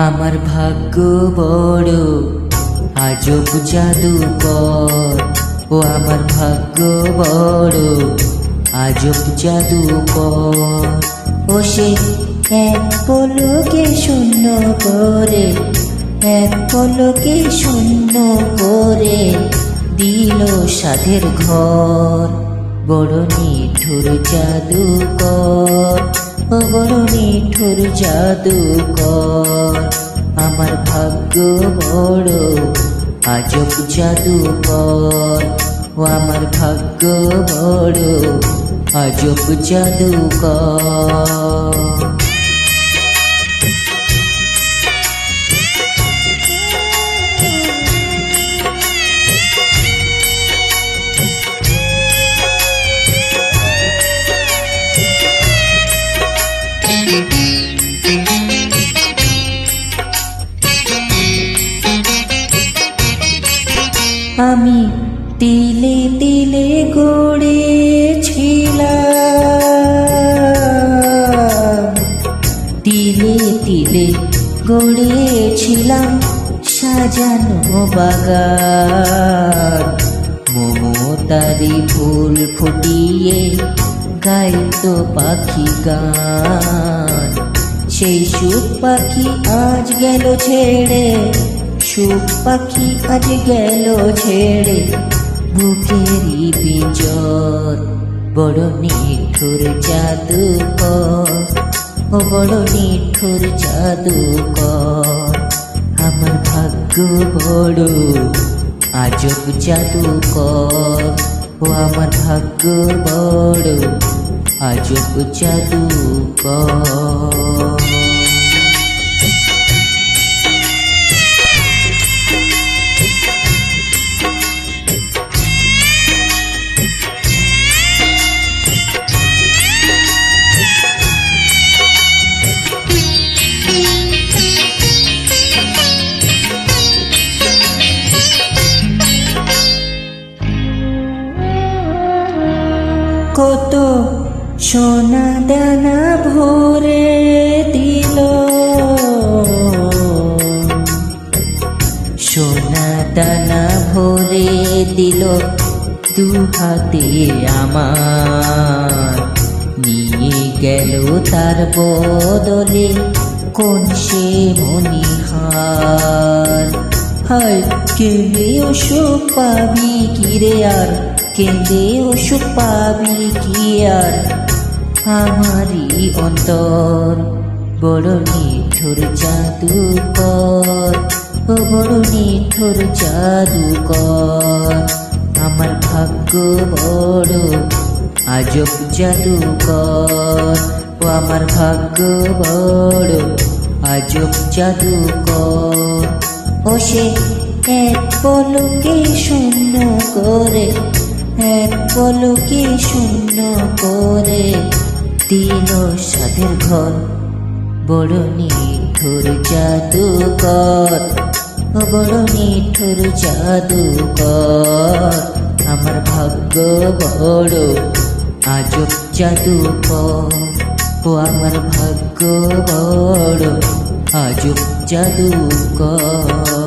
আমার ভাগ্য বড় আজব জাদুকর, ও আমার ভাগ্য বড় আজব জাদুকর। ও সে এক পলকে শূন্য করে, এক পলকে শূন্য করে দিল সাধের ঘর। বড় নিঠুর জাদুকর, ও বড় নিঠুর জাদুকর। আমার ভাগ্য বড় আজব জাদুকর, ও আমার ভাগ্য বড় আজব জাদুকর। আমি তিলে তিলে গড়েছিলাম, তিলে তিলে গড়েছিলাম সাজানো বাগান। মমতারি ফুল ফুটিয়ে গাইতো পাখি গান। সেই সুখ পাখি আজ গেল ছেড়ে, সুখ পাখি আজ গেল ছেড়ে বুকেরই পিঞ্জর। বড় নিঠুর জাদুকর, ও বড় নিঠুর জাদুকর। আমার ভাগ্য বড় আজব জাদুকর, ও আমার ভাগ্য বড় আজব জাদুকর। কত সোনা দানা ভরে দিল, সোনা দানা ভরে দিল দু হাতে আমার। নিয়ে গেল তার বদলে কোন সে মণিহার। হায় কেঁদে ওসব পাবি কিরে আর, কেঁদে ওসব পাবি কি আর আমারই অন্তর। বড় নিঠুর জাদুকর, ও বড় নিঠুর জাদুকর। আমার ভাগ্য বড় আজব জাদুকর, ও আমার ভাগ্য বড় আজব জাদুকর। ও সে এক পলকে শূন্য করে, এক পলকে শূন্য করে দিল সাধের ঘর। বড় নিঠুর জাদুকর, ও বড় নিঠুর জাদুকর। আমার ভাগ্য বড় আজব জাদুকর, ও আমার ভাগ্য বড় আজব জাদুকর।